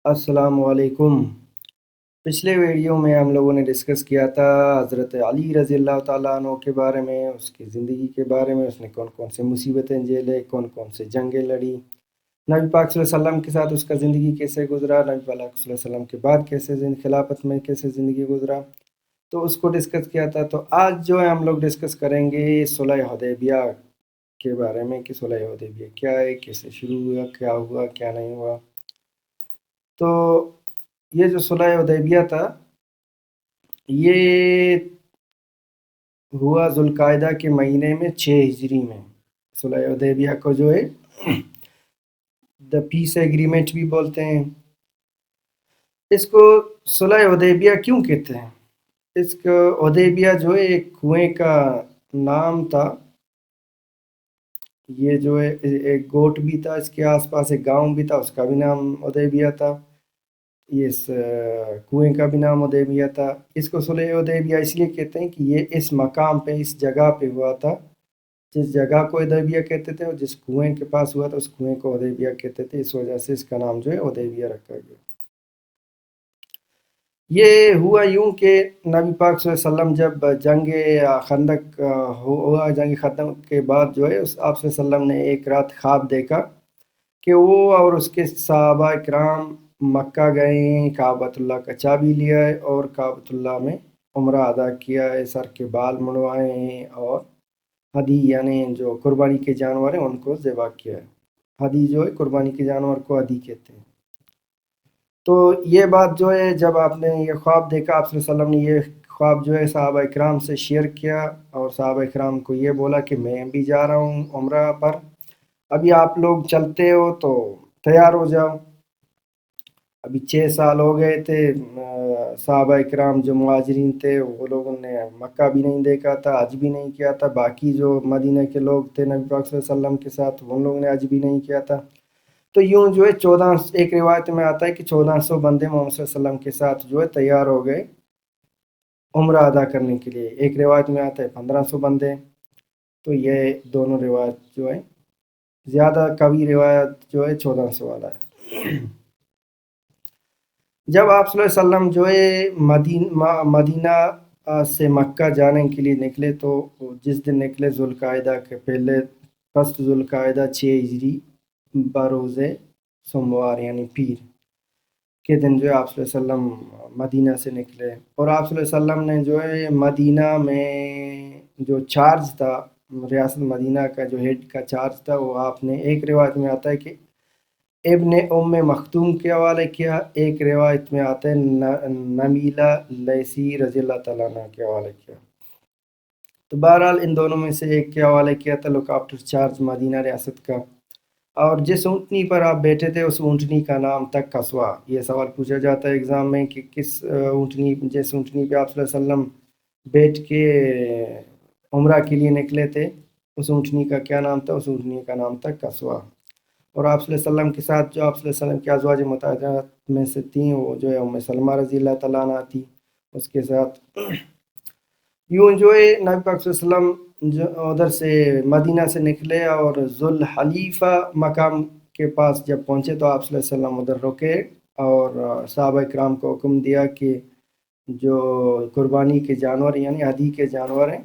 السلام علیکم۔ پچھلے ویڈیو میں ہم لوگوں نے ڈسکس کیا تھا حضرت علی رضی اللہ تعالیٰ عنہ کے بارے میں، اس کی زندگی کے بارے میں، اس نے کون کون سے مصیبتیں جھیلے، کون کون سے جنگیں لڑی، نبی پاک صلی اللہ علیہ وسلم کے ساتھ اس کا زندگی کیسے گزرا، نبی پاک صلی اللہ علیہ وسلم کے بعد کیسے خلافت میں کیسے زندگی گزرا، تو اس کو ڈسکس کیا تھا۔ تو آج جو ہے ہم لوگ ڈسکس کریں گے صلح حدیبیہ کے بارے میں کہ صلح حدیبیہ کیا ہے، کیسے شروع ہوا، کیا نہیں ہوا۔ تو یہ جو صلح حدیبیہ تھا یہ ہوا ذوالقعدہ کے مہینے میں 6 ہجری میں۔ صلح حدیبیہ کو جو ہے دا پیس ایگریمنٹ بھی بولتے ہیں۔ اس کو صلح حدیبیہ کیوں کہتے ہیں؟ اس کو حدیبیہ جو ہے ایک کنویں کا نام تھا، یہ جو ہے ایک گوٹ بھی تھا، اس کے آس پاس ایک گاؤں بھی تھا، اس کا بھی نام حدیبیہ تھا، اس کنویں کا بھی نام حدیبیہ تھا۔ اس کو صلح حدیبیہ اس لیے کہتے ہیں کہ یہ اس مقام پہ، اس جگہ پہ ہوا تھا، جس جگہ کو حدیبیہ کہتے تھے، اور جس کنویں کے پاس ہوا تھا اس کنویں کو حدیبیہ کہتے تھے، اس وجہ سے اس کا نام جو ہے حدیبیہ رکھا گیا۔ یہ ہوا یوں کہ نبی پاک صلی اللہ علیہ وسلم جب جنگ خندق ہوا، جنگ خندق کے بعد جو ہے آپ صلی اللہ علیہ وسلم نے ایک رات خواب دیکھا کہ وہ اور اس کے صحابہ کرام مکہ گئے ہیں، کعبۃ اللہ کا چابی لیا ہے اور کعبۃ اللہ میں عمرہ ادا کیا ہے، سر کے بال منڈوائے ہیں اور ہدی یعنی جو قربانی کے جانور ہیں ان کو ذبح کیا ہے۔ ہدی جو ہے قربانی کے جانور کو ہدی کہتے ہیں۔ تو یہ بات جو ہے جب آپ نے یہ خواب دیکھا، آپ صلی اللہ علیہ وسلم نے یہ خواب جو ہے صحابہ اکرام سے شیئر کیا اور صحابہ اکرام کو یہ بولا کہ میں بھی جا رہا ہوں عمرہ پر، ابھی آپ لوگ چلتے ہو تو تیار ہو جاؤ۔ ابھی 6 سال ہو گئے تھے، صحابہ اکرام جو مہاجرین تھے وہ لوگوں نے مکہ بھی نہیں دیکھا تھا، حج بھی نہیں کیا تھا، باقی جو مدینہ کے لوگ تھے نبی پاک صلی اللہ علیہ وسلم کے ساتھ ان لوگوں نے حج بھی نہیں کیا تھا۔ تو یوں جو ہے 14، ایک روایت میں آتا ہے کہ 1400 بندے محمد صلی اللہ علیہ وسلم کے ساتھ جو ہے تیار ہو گئے عمرہ ادا کرنے کے لیے، ایک روایت میں آتا ہے 1500 بندے۔ تو یہ دونوں روایت جو ہے زیادہ قوی روایت جو ہے 1400 والا ہے۔ جب آپ صلی اللہ علیہ وسلم جو ہے مدینہ سے مکہ جانے کے لیے نکلے، تو جس دن نکلے ذوالقعدہ کے پہلے، فسٹ ذوالقعدہ 6 ہجری بروز سوموار یعنی پیر کے دن جو ہے آپ صلی اللہ علیہ وسلم مدینہ سے نکلے، اور آپ صلی اللہ علیہ وسلم نے جو ہے مدینہ میں جو چارج تھا، ریاست مدینہ کا جو ہیڈ کا چارج تھا، وہ آپ نے، ایک روایت میں آتا ہے کہ ابن ام مختوم کے حوالے کیا، ایک روایت میں آتا ہے نمیلہ لیسی رضی اللہ تعالیٰ عنہ کے حوالے کیا۔ تو بہرحال ان دونوں میں سے ایک کے حوالے کیا تھا لک آفٹر چارج مدینہ ریاست کا۔ اور جس اونٹنی پر آپ بیٹھے تھے اس اونٹنی کا نام تھا قصوہ۔ یہ سوال پوچھا جاتا ہے ایگزام میں کہ کس اونٹنی، جس اونٹنی پہ آپ صلی اللہ علیہ وسلم بیٹھ کے عمرہ کے لیے نکلے تھے، اس اونٹنی کا کیا نام تھا؟ اس اونٹنی کا نام تھا قصوہ۔ اور آپ صلی اللہ علیہ وسلم کے ساتھ جو آپ صلی اللہ علیہ وسلم کی ازواج مطہرات میں سے تھیں، وہ جو ہے ام سلمہ رضی اللہ تعالیٰ عنہ تھی، اس کے ساتھ یوں جو ہے نبی پاک صلی اللہ علیہ وسلم جو ادھر سے مدینہ سے نکلے اور ذوالحلیفہ مقام کے پاس جب پہنچے تو آپ صلی اللہ علیہ وسلم ادھر رکے اور صحابہ اکرام کو حکم دیا کہ جو قربانی کے جانور یعنی ہدی کے جانور ہیں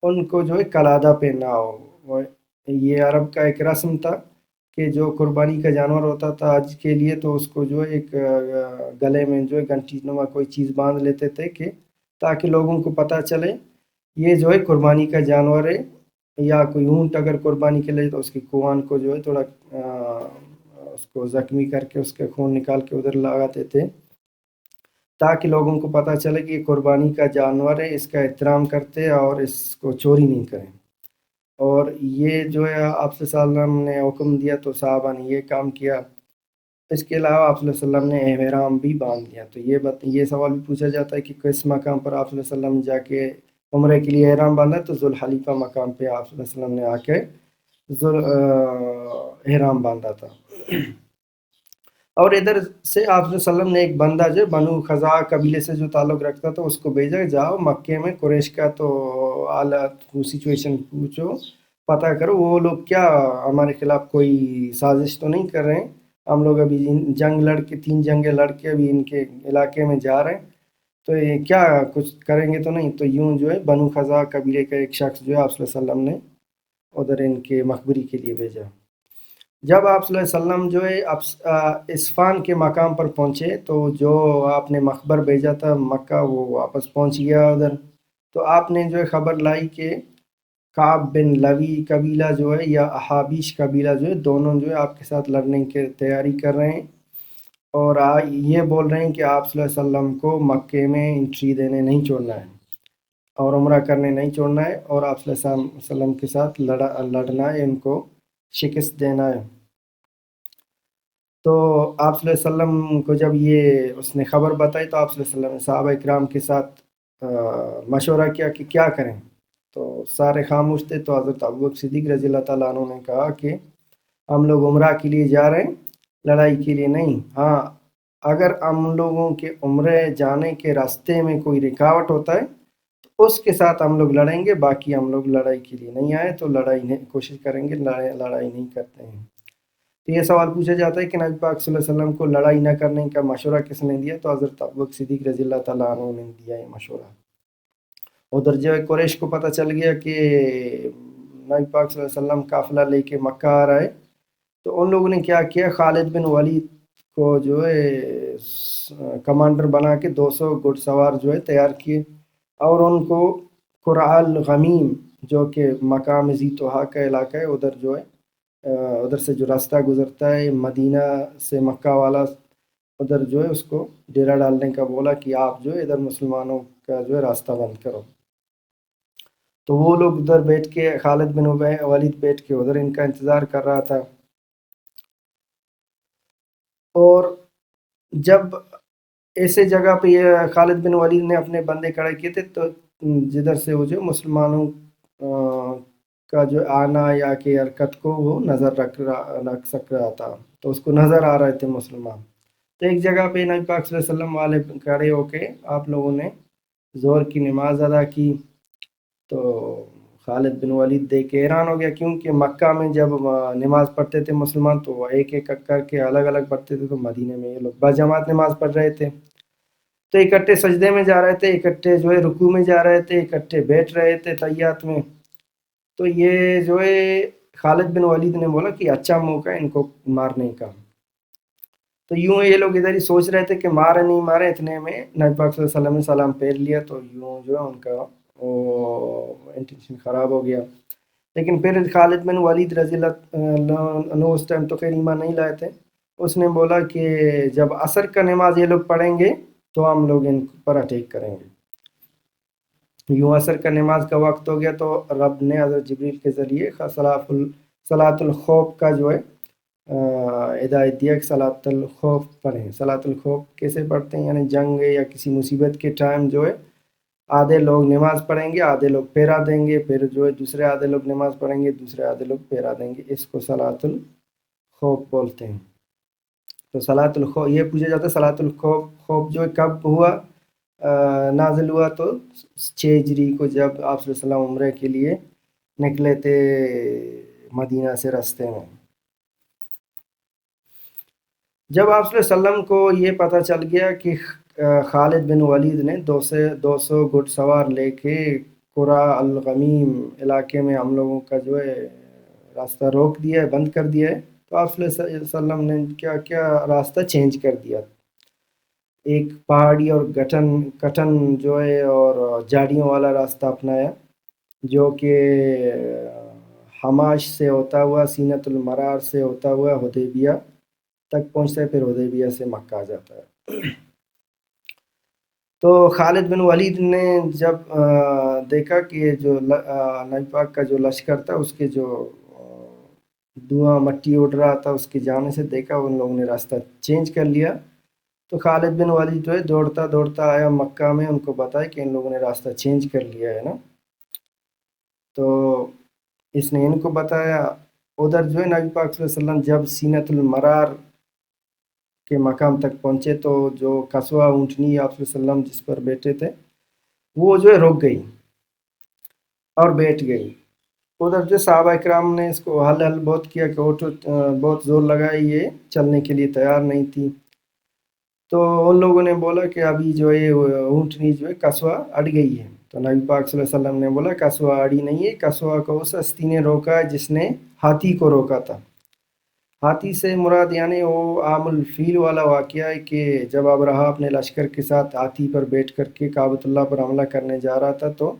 ان کو جو ہے قلادہ پہنا ہو۔ یہ عرب کا ایک رسم تھا کہ جو قربانی کا جانور ہوتا تھا حج کے لیے تو اس کو جو ہے ایک گلے میں جو ہے گھنٹی نما کوئی چیز باندھ لیتے تھے کہ تاکہ لوگوں کو پتہ چلے یہ جو ہے قربانی کا جانور ہے، یا کوئی اونٹ اگر قربانی کے لیے تو اس کی کوان کو جو ہے تھوڑا اس کو زخمی کر کے اس کے خون نکال کے ادھر لگاتے تھے تاکہ لوگوں کو پتہ چلے کہ یہ قربانی کا جانور ہے، اس کا احترام کرتے اور اس کو چوری نہیں کریں۔ اور یہ جو ہے آپ صلی اللہ علیہ وسلم نے حکم دیا تو صحابہ نے یہ کام کیا۔ اس کے علاوہ آپ صلی اللہ علیہ وسلم نے احرام بھی باندھ لیا۔ تو یہ سوال بھی پوچھا جاتا ہے کہ کس مقام پر آپ صلی اللہ علیہ وسلم جا کے عمرے کے لیے احرام باندھا؟ تو ذوالحلیفہ مقام پہ آپ صلی اللہ علیہ وسلم نے آ کے احرام باندھا تھا۔ اور ادھر سے آپ صلی اللہ علیہ وسلم نے ایک بندہ جو بنو خزاعہ قبیلے سے جو تعلق رکھتا تھا اس کو بھیجا، جاؤ مکے میں قریش کا تو حالات سچویشن پوچھو، پتہ کرو وہ لوگ کیا ہمارے خلاف کوئی سازش تو نہیں کر رہے ہیں، ہم لوگ ابھی جنگ لڑ کے 3 جنگیں لڑ کے ابھی ان کے علاقے میں جا رہے ہیں، تو یہ کیا کچھ کریں گے تو نہیں، تو یوں جو ہے بنو خزا قبیلے کا ایک شخص جو ہے آپ صلی اللہ علیہ وسلم نے ادھر ان کے مخبری کے لیے بھیجا۔ جب آپ صلی اللہ علیہ وسلم جو ہے اسفان کے مقام پر پہنچے تو جو آپ نے مخبر بھیجا تھا مکہ وہ واپس پہنچ گیا ادھر، تو آپ نے جو ہے خبر لائی کہ کعب بن لوی قبیلہ جو ہے یا احابیش قبیلہ جو ہے دونوں جو ہے آپ کے ساتھ لڑنے کی تیاری کر رہے ہیں، اور یہ بول رہے ہیں کہ آپ صلی اللہ علیہ وسلم کو مکے میں انٹری دینے نہیں چھوڑنا ہے اور عمرہ کرنے نہیں چھوڑنا ہے، اور آپ صلی اللہ علیہ وسلم کے ساتھ لڑنا ہے، ان کو شکست دینا ہے۔ تو آپ صلی اللہ علیہ وسلم کو جب یہ اس نے خبر بتائی تو آپ صلی اللہ علیہ وسلم نے صحابہ اکرام کے ساتھ مشورہ کیا کہ کیا کریں، تو سارے خاموش تھے، تو حضرت ابوبکر صدیق رضی اللہ تعالیٰ عنہ نے کہا کہ ہم لوگ عمرہ کے لیے جا رہے ہیں، لڑائی کے لیے نہیں، ہاں اگر ہم لوگوں کے عمرے جانے کے راستے میں کوئی رکاوٹ ہوتا ہے تو اس کے ساتھ ہم لوگ لڑیں گے، باقی ہم لوگ لڑائی کے لیے نہیں آئے، تو لڑائی نہیں کوشش کریں گے، لڑائی نہیں کرتے ہیں۔ تو یہ سوال پوچھا جاتا ہے کہ نبی پاک صلی اللہ علیہ وسلم کو لڑائی نہ کرنے کا مشورہ کس نے دیا، تو حضرت ابوبکر صدیق رضی اللہ تعالیٰ عنہ نے دیا یہ مشورہ۔ ادھر جو ہے قریش کو پتہ چل گیا کہ نبی پاک صلی اللہ علیہ وسلم قافلہ لے کے مکہ آ رہا ہے، تو ان لوگوں نے کیا کیا، خالد بن ولید کو جو ہے کمانڈر بنا کے 200 گھڑ سوار جو ہے تیار کیے، اور ان کو قرع الغمیم جو کہ مقام ذی طحا کا علاقہ ہے ادھر جو ہے ادھر سے جو راستہ گزرتا ہے مدینہ سے مکہ والا، ادھر جو ہے اس کو ڈیرا ڈالنے کا بولا کہ آپ جو ہے ادھر مسلمانوں کا جو ہے راستہ بند کرو۔ تو وہ لوگ ادھر بیٹھ کے خالد بن ولید بیٹھ کے ادھر ان کا انتظار کر رہا تھا، اور جب ایسے جگہ پہ یہ خالد بن ولید نے اپنے بندے کھڑے کیے تھے تو جدھر سے وہ جو مسلمانوں کا جو آنا یا کہ حرکت کو وہ نظر رکھ سک رہا تھا، تو اس کو نظر آ رہے تھے مسلمان۔ تو ایک جگہ پہ نبی پاک صلی اللہ علیہ وسلم والے کھڑے ہو کے آپ لوگوں نے ظہر کی نماز ادا کی، تو خالد بن ولید دیکھ کے حیران ہو گیا، کیونکہ مکہ میں جب نماز پڑھتے تھے مسلمان تو وہ ایک ایک کر کے الگ الگ پڑھتے تھے، تو مدینے میں یہ لوگ بجماعت نماز پڑھ رہے تھے، تو اکٹھے سجدے میں جا رہے تھے، اکٹھے جو ہے رکوع میں جا رہے تھے، اکٹھے بیٹھ رہے تھے تحیات میں۔ تو یہ جو ہے خالد بن ولید نے بولا کہ اچھا موقع ہے ان کو مارنے کا، تو یوں یہ لوگ ادھر ہی سوچ رہے تھے کہ مارے نہیں مارے، اتنے میں نبی پاک صلی اللہ علیہ وسلم نے سلام پھیر لیا، تو یوں جو ہے ان کا انٹینشن خراب ہو گیا۔ لیکن پھر خالد بن ولید رضی اللہ عنہ اس ٹائم تو خیر ایمان نہیں لائے تھے، اس نے بولا کہ جب عصر کا نماز یہ لوگ پڑھیں گے تو ہم لوگ ان پر اٹیک کریں گے۔ یوں عصر کا نماز کا وقت ہو گیا تو رب نے حضرت جبریل کے ذریعے صلاۃ الخوف کا جو ہے ہدایت دیا کہ صلاۃ الخوف پڑھیں۔ صلاۃ الخوف کیسے پڑھتے ہیں، یعنی جنگ یا کسی مصیبت کے ٹائم جو ہے آدھے لوگ نماز پڑھیں گے، آدھے لوگ پھیرا دیں گے، پھر جو ہے دوسرے آدھے لوگ نماز پڑھیں گے، دوسرے آدھے لوگ پھیرا دیں گے، اس کو صلاۃ الخوف بولتے ہیں۔ تو صلاۃ الخوف یہ پوچھا جاتا ہے صلاۃ الخوف جو ہے کب ہوا، نازل ہوا، تو 6 ہجری کو جب آپ صلی اللہ علیہ وسلم عمرے کے لیے نکلے تھے مدینہ سے راستے میں۔ جب آپ صلی اللہ علیہ وسلم کو یہ پتہ چل گیا کہ خالد بن ولید نے 200 گھڑ سوار لے کے قرع الغمیم علاقے میں ہم لوگوں کا جو ہے راستہ روک دیا ہے، بند کر دیا ہے، تو آپ صلی اللہ علیہ وسلم نے کیا راستہ چینج کر دیا، ایک پہاڑی اور کٹن جو ہے اور جھاڑیوں والا راستہ اپنایا، جو کہ حماش سے ہوتا ہوا، سینۃ المرار سے ہوتا ہوا حدیبیہ تک پہنچتا ہے، پھر حدیبیہ سے مکہ آ جاتا ہے۔ تو خالد بن ولید نے جب دیکھا کہ یہ جو نبی پاک کا جو لشکر تھا اس کے جو دھواں مٹی اڑ رہا تھا اس کی جانے سے دیکھا ان لوگوں نے راستہ چینج کر لیا، تو خالد بن ولید جو ہے دوڑتا دوڑتا آیا مکہ میں، ان کو بتایا کہ ان لوگوں نے راستہ چینج کر لیا ہے نا، تو اس نے ان کو بتایا۔ ادھر جو ہے نبی پاک صلی اللہ علیہ وسلم جب سینۃ المرار کے مقام تک پہنچے تو جو قصوہ اونٹنی آپ صلی اللہ علیہ وسلم جس پر بیٹھے تھے وہ جو ہے رک گئی اور بیٹھ گئی، ادھر جو صحابہ کرام نے اس کو حل بہت کیا کہ اٹھو، بہت زور لگائی، یہ چلنے کے لیے تیار نہیں تھی. تو ان لوگوں نے بولا کہ ابھی جو ہے اونٹنی جو ہے کسوا اڑ گئی ہے. تو نبی پاک صلی اللہ علیہ وسلم نے بولا کسوا اڑی نہیں ہے، کسوا کو اس ہستی نے روکا ہے جس نے ہاتھی کو روکا تھا. ہاتھی سے مراد یعنی وہ عام الفیل والا واقعہ ہے کہ جب ابرہہ اپنے لشکر کے ساتھ ہاتھی پر بیٹھ کر کے کعبۃ اللہ پر حملہ کرنے جا رہا تھا، تو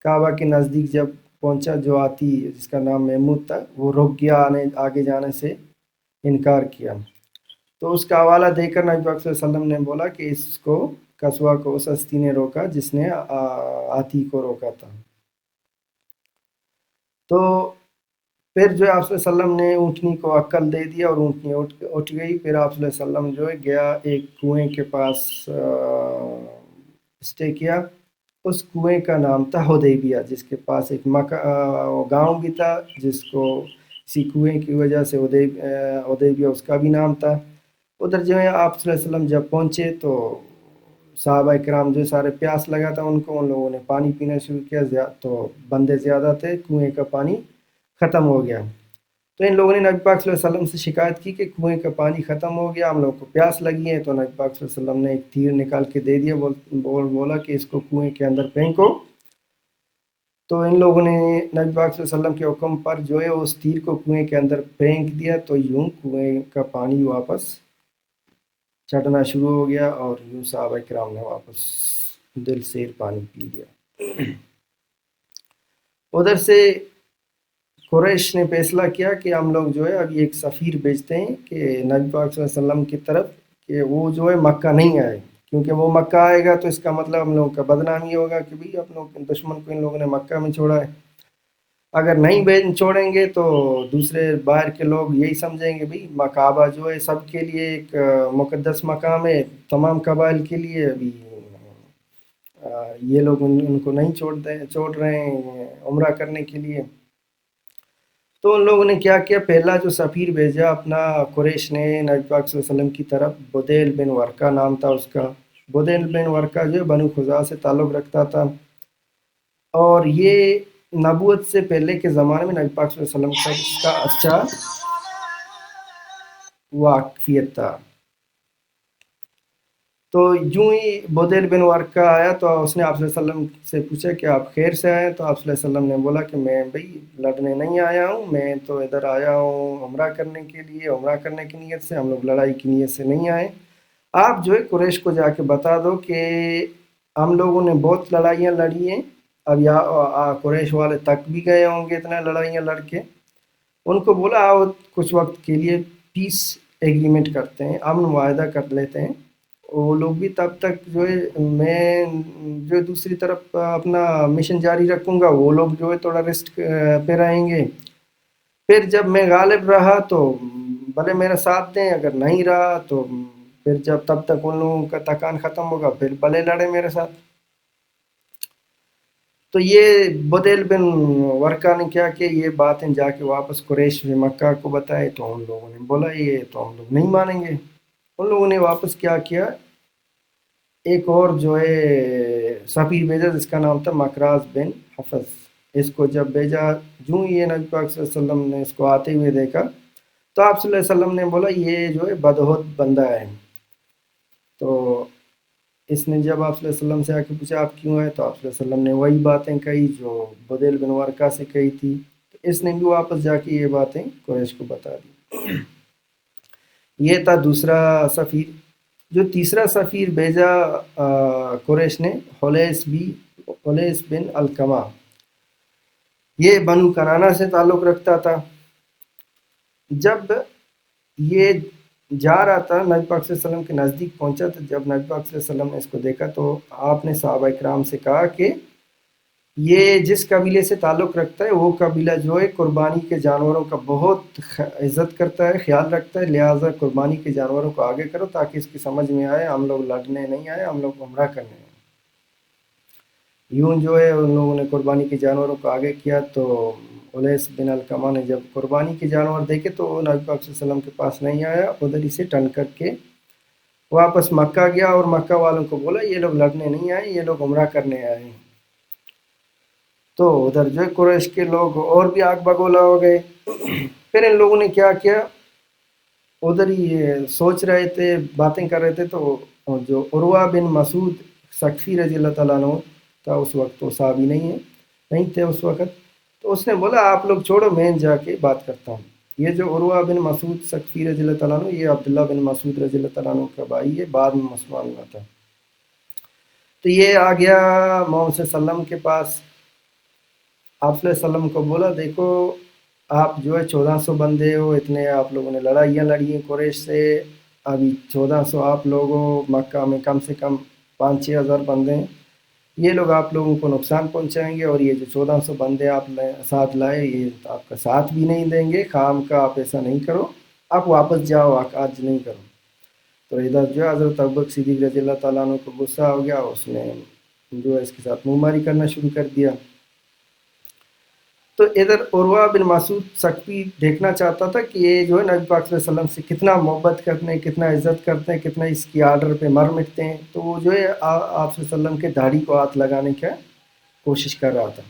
کعبہ کے نزدیک جب پہنچا، جو ہاتھی جس کا نام محمود تھا وہ رک گیا، آگے جانے سے انکار کیا. تو اس کا حوالہ دے کر نبی پاک صلی اللہ علیہ وسلم نے بولا کہ اس کو کسوا کو اس ہستی نے روکا جس نے ہاتھی کو روکا تھا. تو پھر جو ہے آپ صلی اللہ علیہ وسلم نے اونٹنی کو عقل دے دیا اور اونٹنی اٹھ گئی. پھر آپ صلی اللہ علیہ وسلم جو ہے گیا ایک کنویں کے پاس اسٹے کیا. اس کنویں کا نام تھا حدیبیہ، جس کے پاس ایک گاؤں بھی تھا جس کو اسی کنویں کی وجہ سے حدیبیہ اس کا بھی نام تھا. ادھر جو ہے آپ صلی اللہ علیہ وسلم جب پہنچے تو صحابہ کرام جو سارے پیاس لگا تھا ان لوگوں نے پانی پینا شروع کیا. تو بندے زیادہ تھے، کنویں کا پانی ختم ہو گیا. تو ان لوگوں نے نبی پاک صلی اللہ علیہ وسلم سے شکایت کی کہ کنویں کا پانی ختم ہو گیا، ہم لوگ کو پیاس لگی ہے. تو نبی پاک صلی اللہ علیہ وسلم نے ایک تیر نکال کے دے دیا، بولا کہ اس کو کنویں کے اندر پھینکو. تو ان لوگوں نے نبی پاک صلی اللہ علیہ وسلم کے حکم پر جو ہے اس تیر کو کنویں کے اندر پھینک دیا. تو یوں کنویں کا پانی واپس چڑھنا شروع ہو گیا اور یوں صحابہ کرام نے واپس دل سے پانی پی لیا. ادھر سے قریش نے فیصلہ کیا کہ ہم لوگ جو ہے اب ایک سفیر بھیجتے ہیں کہ نبی پاک صلی اللہ علیہ وسلم کی طرف کہ وہ جو ہے مکہ نہیں آئے، کیونکہ وہ مکہ آئے گا تو اس کا مطلب ہم لوگوں کا بدنامی ہوگا کہ بھئی اپنے دشمن کو ان لوگوں نے مکہ میں چھوڑا ہے. اگر نہیں چھوڑیں گے تو دوسرے باہر کے لوگ یہی سمجھیں گے بھئی کعبہ جو ہے سب کے لیے ایک مقدس مقام ہے، تمام قبائل کے لیے. ابھی یہ لوگ ان کو نہیں چھوڑ رہے ہیں عمرہ کرنے کے لیے. تو ان لوگوں نے کیا کیا، پہلا جو سفیر بھیجا اپنا قریش نے نبی پاک صلی اللہ علیہ وسلم کی طرف، بدیل بن ورقہ نام تھا اس کا. بدیل بن ورقہ جو بنو خزاعہ سے تعلق رکھتا تھا، اور یہ نبوت سے پہلے کے زمانے میں نبی پاک صلی اللہ علیہ وسلم کا اس کا اچھا واقفیت تھا. تو یوں ہی بدیل بن ورقہ آیا تو اس نے آپ صلی اللہ علیہ وسلم سے پوچھا کہ آپ خیر سے آئے. تو آپ صلی اللہ علیہ وسلم نے بولا کہ میں بھئی لڑنے نہیں آیا ہوں، میں تو ادھر آیا ہوں عمرہ کرنے کے لیے، عمرہ کرنے کی نیت سے، ہم لوگ لڑائی کی نیت سے نہیں آئے. آپ جو ہے قریش کو جا کے بتا دو کہ ہم لوگوں نے بہت لڑائیاں لڑی ہیں، اب قریش والے تک بھی گئے ہوں گے اتنا لڑائیاں لڑ کے. ان کو بولا آؤ کچھ وقت کے لیے پیس ایگریمنٹ کرتے ہیں، امن معاہدہ کر لیتے ہیں. وہ لوگ بھی تب تک جو ہے میں جو دوسری طرف اپنا مشن جاری رکھوں گا، وہ لوگ جو ہے تھوڑا ریسٹ پہ رہیں گے. پھر جب میں غالب رہا تو بھلے میرا ساتھ دیں، اگر نہیں رہا تو پھر جب تب تک ان لوگوں کا تکان ختم ہوگا پھر بھلے لڑے میرے ساتھ. تو یہ بدیل بن ورقہ نے کیا کہ یہ باتیں جا کے واپس قریش میں مکہ کو بتائے. تو ان لوگوں نے بولا یہ تو ہم لوگ نہیں مانیں گے. ان لوگوں نے واپس کیا ایک اور جو ہے سفیر بھیجا جس کا نام تھا مکراز بن حفظ. اس کو جب بھیجا، جو یہ نبی پاک صلی اللہ علیہ وسلم نے اس کو آتے ہوئے دیکھا تو آپ صلی اللہ علیہ وسلم نے بولا یہ جو ہے بدہت بندہ ہے. تو اس نے جب آپ صلی اللہ علیہ وسلم سے آ کے پوچھا آپ کیوں آئے، تو آپ صلی اللہ علیہ وسلم نے وہی باتیں کہی جو بدیل بن ورقہ سے کہی تھی. تو اس نے بھی واپس جا کے یہ باتیں قریش کو بتا دی. یہ تھا دوسرا سفیر. جو تیسرا سفیر بھیجا قریش نے، حلیس بن القمہ، یہ بنو کنانہ سے تعلق رکھتا تھا. جب یہ جا رہا تھا نبی پاک صلی اللہ علیہ وسلم کے نزدیک پہنچا، تو جب نبی پاک صلی اللہ علیہ وسلم نے اس کو دیکھا تو آپ نے صحابہ کرام سے کہا کہ یہ جس قبیلے سے تعلق رکھتا ہے وہ قبیلہ جو ہے قربانی کے جانوروں کا بہت عزت کرتا ہے، خیال رکھتا ہے، لہٰذا قربانی کے جانوروں کو آگے کرو تاکہ اس کی سمجھ میں آئے ہم لوگ لڑنے نہیں آئے، ہم لوگ عمرہ کرنے آئے. یوں جو ہے ان لوگوں نے قربانی کے جانوروں کو آگے کیا. تو حلیس بن القمہ نے جب قربانی کے جانور دیکھے تو وہ نبی پاک صلی اللہ علیہ وسلم کے پاس نہیں آیا، ادھر ہی سے ٹرن کر کے واپس مکہ گیا اور مکہ والوں کو بولا یہ لوگ لڑنے نہیں آئے، یہ لوگ عمرہ کرنے آئے ہیں. تو ادھر جو ہے قریش کے لوگ اور بھی آگ بگولا ہو گئے. پھر ان لوگوں نے کیا کیا، ادھر ہی سوچ رہے تھے، باتیں کر رہے تھے، تو جو عروہ بن مسعود ثقفی رضی اللہ تعالیٰ عنہ کا اس وقت تو صحابی نہیں تھے اس وقت، تو اس نے بولا آپ لوگ چھوڑو، میں جا کے بات کرتا ہوں. یہ جو عروہ بن مسعود ثقفی رضی اللہ تعالیٰ عنہ، یہ عبداللہ بن مسعود رضی اللہ تعالیٰ عنہ کا بھائی ہے، بعد میں مسلمان ہوا تھا. تو یہ آ گیا محمد صلی اللہ علیہ وسلم کے پاس. آپ صلی اللہ علیہ وسلم کو بولا دیکھو آپ جو ہے 1400 بندے ہو، اتنے آپ لوگوں نے لڑائیاں لڑی ہیں قریش سے، ابھی 1400 آپ لوگوں، مکہ میں کم سے کم 5-6 ہزار بندے ہیں، یہ لوگ آپ لوگوں کو نقصان پہنچائیں گے، اور یہ جو 1400 بندے آپ ساتھ لائے یہ آپ کا ساتھ بھی نہیں دیں گے، خام کا آپ ایسا نہیں کرو، آپ واپس جاؤ، آج نہیں کرو. تو ادھر جو ہے حضرت ابوبکر صدیق رضی اللہ تعالیٰ عنہ کو غصہ ہو گیا، اس نے جو ہے اس کے ساتھ منہ ماری کرنا شروع کر دیا. تو ادھر عروہ بن مسعود ثقفی دیکھنا چاہتا تھا کہ یہ جو ہے نبی پاک صلی اللہ علیہ وسلم سے کتنا محبت کرتے ہیں، کتنا عزت کرتے ہیں، کتنا اس کی آرڈر پہ مر مٹتے ہیں. تو وہ جو ہے آپ صلی اللہ علیہ وسلم کے داڑھی کو ہاتھ لگانے کی کوشش کر رہا تھا.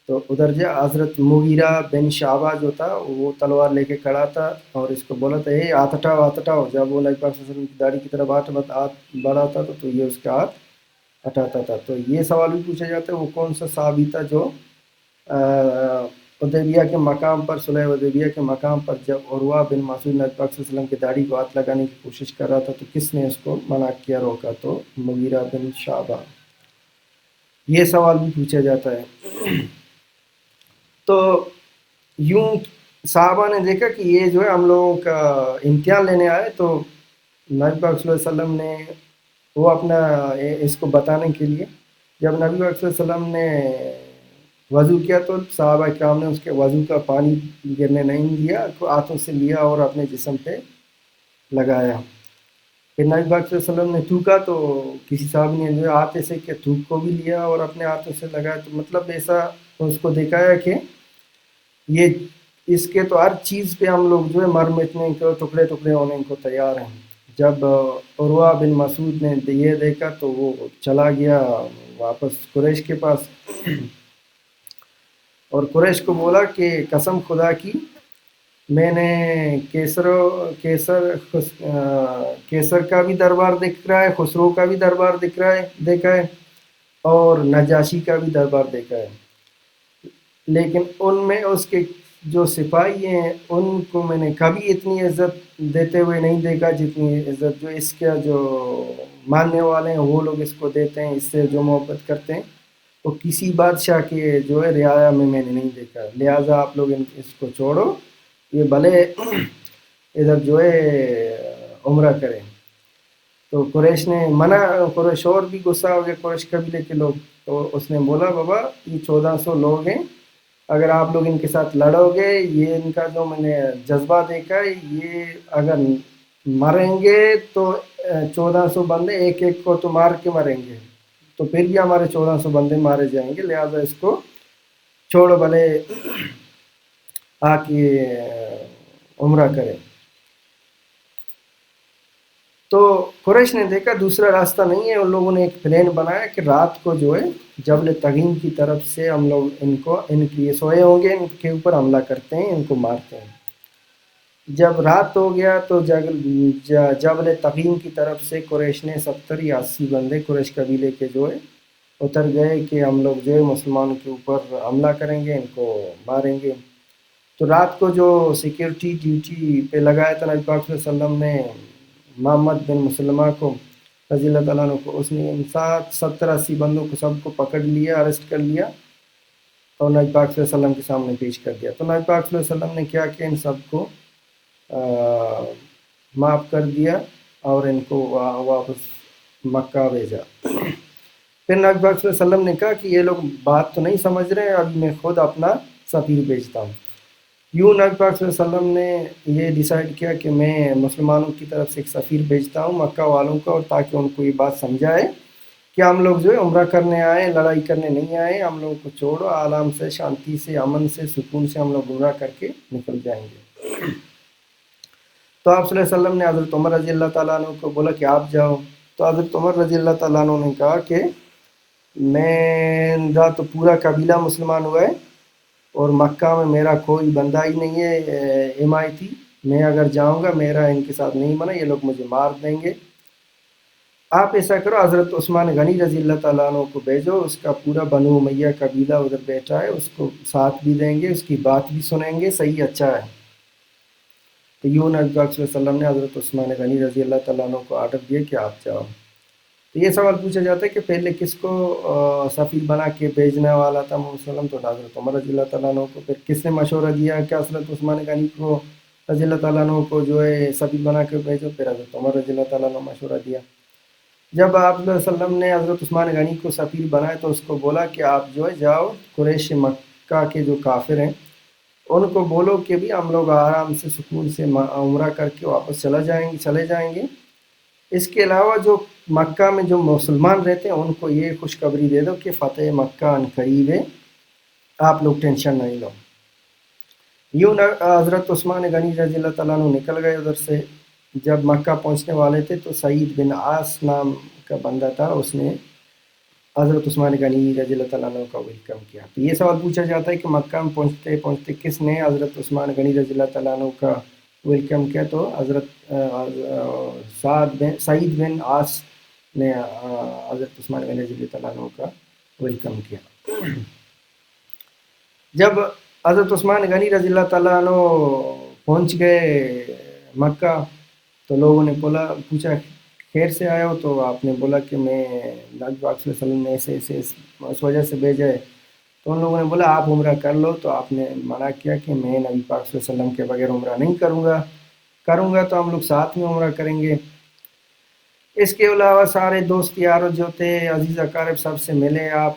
تو ادھر جو ہے حضرت مغیرہ بن شعبہ جو تھا وہ تلوار لے کے کھڑا تھا، اور اس کو بولا تھا اے ہاتھ ہٹاؤ. جب وہ نبی پاک صلی اللہ علیہ وسلم کی داڑھی کی طرف ہاتھ بڑھاتا تھا تو یہ اس کا ہاتھ ہٹاتا تھا. تو یہ سوال بھی پوچھا جاتا ہے وہ کون سا صحابی تھا جو حدیبیہ کے مقام پر، صلح حدیبیہ کے مقام پر جب عروہ بن مسعود نبی پاک صلی اللہ علیہ وسلم کی داڑھی کو ہاتھ لگانے کی کوشش کر رہا تھا تو کس نے اس کو منع کیا، روکا؟ تو مغیرہ بن شعبہ. یہ سوال بھی پوچھا جاتا ہے. تو یوں صحابہ نے دیکھا کہ یہ جو ہے ہم لوگوں کا امتحان لینے آئے، تو نبی پاک صلی اللہ علیہ وسلم نے وہ اپنا اس کو بتانے کے لیے جب نبی پاک صلی اللہ علیہ وسلم نے وضو کیا تو صحابہ کرام نے اس کے وضو کا پانی گرنے نہیں دیا، ہاتھوں سے لیا اور اپنے جسم پہ لگایا. پھر نبی پاک صلی اللہ علیہ وسلم نے تھوکا تو کسی صاحب نے جو ہے ہاتھ سے کہ تھوک کو بھی لیا اور اپنے ہاتھوں سے لگایا. تو مطلب ایسا اس کو دکھایا کہ یہ اس کے تو ہر چیز پہ ہم لوگ جو ہے مر مٹنے کو، ٹکڑے ٹکڑے ہونے کو تیار ہیں. جب عروہ بن مسعود نے یہ دیکھا تو وہ چلا گیا واپس قریش کے پاس، اور قریش کو بولا کہ قسم خدا کی میں نے کیسر کا بھی دربار دیکھ رہا ہے، خسرو کا بھی دربار دیکھا ہے اور نجاشی کا بھی دربار دیکھا ہے، لیکن ان میں اس کے جو سپاہی ہیں ان کو میں نے کبھی اتنی عزت دیتے ہوئے نہیں دیکھا جتنی عزت جو اس کا جو ماننے والے ہیں وہ لوگ اس کو دیتے ہیں، اس سے جو محبت کرتے ہیں وہ کسی بادشاہ کے جو ہے رعایا میں نے نہیں دیکھا. لہٰذا آپ لوگ اس کو چھوڑو، یہ بھلے ادھر جو ہے عمرہ کریں. تو قریش نے منع، قریش اور بھی غصہ ہو گیا، قریش قبیلے کے لوگ. تو اس نے بولا بابا یہ 1400 لوگ ہیں، اگر آپ لوگ ان کے ساتھ لڑو گے، یہ ان کا جو میں نے جذبہ دیکھا ہے، یہ اگر مریں گے تو 1400 بندے ایک ایک کو تو مار کے مریں گے، تو پھر بھی ہمارے 1400 بندے مارے جائیں گے، لہٰذا اس کو چھوڑو، بھلے آ کے عمرہ کریں. تو قریش نے دیکھا دوسرا راستہ نہیں ہے، ان لوگوں نے ایک پلان بنایا کہ رات کو جو ہے جبل تغیم کی طرف سے ہم لوگ ان کی یہ سوئے ہوں گے، ان کے اوپر حملہ کرتے ہیں، ان کو مارتے ہیں. جب رات ہو گیا تو جبل تغیم کی طرف سے قریش نے 70 یا 80 بندے قریش قبیلے کے جو ہے اتر گئے کہ ہم لوگ جو ہے مسلمانوں کے اوپر حملہ کریں گے، ان کو ماریں گے. تو رات کو جو سیکیورٹی ڈیوٹی پہ لگایا تھا نبی پاک صلی اللہ علیہ وسلم نے محمد بن مسلمہ کو رضی اللہ تعالیٰ عنہ کو، اس نے ان 70-80 بندوں کو سب کو پکڑ لیا، اریسٹ کر لیا اور نبی پاک صلی اللہ علیہ وسلم کے سامنے پیش کر دیا. تو نبی پاک صلی اللہ علیہ وسلم نے کیا کہ ان سب کو معاف کر دیا اور ان کو واپس مکہ بھیجا. پھر نبی پاک صلی اللہ علیہ وسلم نے کہا کہ یہ لوگ بات تو نہیں سمجھ رہے ہیں، اب میں خود اپنا سفیر بھیجتا ہوں. یوں نبی پاک صلی اللہ علیہ وسلم نے یہ ڈیسائیڈ کیا کہ میں مسلمانوں کی طرف سے ایک سفیر بھیجتا ہوں مکہ والوں کا، اور تاکہ ان کو یہ بات سمجھائے کہ ہم لوگ جو ہے عمرہ کرنے آئے، لڑائی کرنے نہیں آئے، ہم لوگوں کو چھوڑو، آرام سے، شانتی سے، امن سے، سکون سے ہم لوگ عمرہ کر کے نکل جائیں گے. تو آپ صلی اللہ علیہ وسلم نے حضرت عمر رضی اللہ تعالیٰ عنہ کو بولا کہ آپ جاؤ. تو حضرت عمر رضی اللہ تعالیٰ عنہ نے کہا کہ میرا تو پورا قبیلہ مسلمان ہوا ہے، اور مکہ میں میرا کوئی بندہ ہی نہیں ہے حمایتی. میں اگر جاؤں گا میرا ان کے ساتھ نہیں بنا، یہ لوگ مجھے مار دیں گے. آپ ایسا کرو، حضرت عثمان غنی رضی اللہ تعالیٰ عنہ کو بھیجو، اس کا پورا بنو امیہ قبیلہ ادھر بیٹھا ہے، اس کو ساتھ بھی دیں گے، اس کی بات بھی سنیں گے. صحیح، اچھا ہے. تو یوں نبی پاک صلی اللہ علیہ وسلم نے حضرت عثمان غنی رضی اللہ تعالیٰ عنہ کو آرڈر دیا کہ آپ جاؤ. تو یہ سوال پوچھا جاتا ہے کہ پہلے کس کو سفیر بنا کے بھیجنے والا تھا محمد صلی اللہ علیہ وسلم؟ تو حضرت عمر رضی اللہ تعالیٰ عنہ کو. پھر کس نے مشورہ دیا کہ حضرت عثمان غنی کو رضی اللہ تعالیٰ عنہ کو جو ہے سفیر بنا کے بھیجو؟ پھر حضرت عمر رضی اللہ تعالیٰ عنہ مشورہ دیا. جب آپ صلی اللہ علیہ وسلم نے حضرت عثمان غنی کو سفیر بنایا تو اس کو بولا کہ آپ جو ہے جاؤ قریش مکہ کے جو کافر ہیں ان کو بولو کہ بھی ہم لوگ آرام سے سکون سے عمرہ کر کے واپس چلے جائیں گے. اس کے علاوہ جو مکہ میں جو مسلمان رہتے ہیں ان کو یہ خوشخبری دے دو کہ فتح مکہ ان قریب ہے، آپ لوگ ٹینشن نہیں لو. یوں حضرت عثمان غنی رضی اللہ تعالیٰ عنہ نکل گئے ادھر سے. جب مکہ پہنچنے والے تھے تو سعید بن عاص نام کا بندہ تھا، اس نے حضرت عثمان غنی رضی اللہ تعالیٰ عنہ کا ویلکم کیا. تو یہ سوال پوچھا جاتا ہے کہ مکہ میں پہنچتے پہنچتے کس نے حضرت عثمان غنی رضی اللہ تعالیٰ عنہ کا ویلکم کیا؟ تو حضرت سعید بن عاص نے حضرت عثمان غنی رضی اللہ تعالیٰ عنہ کا ویلکم کیا. جب حضرت عثمان غنی رضی اللہ تعالیٰ عنہ پہنچ گئے مکہ تو لوگوں نے پوچھا خیر سے آئے ہو؟ تو آپ نے بولا کہ میں نبی پاک صلی اللہ علیہ وسلم نے ایسے اس وجہ سے بھیجا ہے. تو ان لوگوں نے بولا آپ عمرہ کر لو. تو آپ نے منع کیا کہ میں نبی پاک صلی اللہ علیہ وسلم کے بغیر عمرہ نہیں کروں گا تو ہم لوگ ساتھ میں عمرہ کریں گے. اس کے علاوہ سارے دوست یار جو تھے عزیز اقارب سب سے ملے آپ.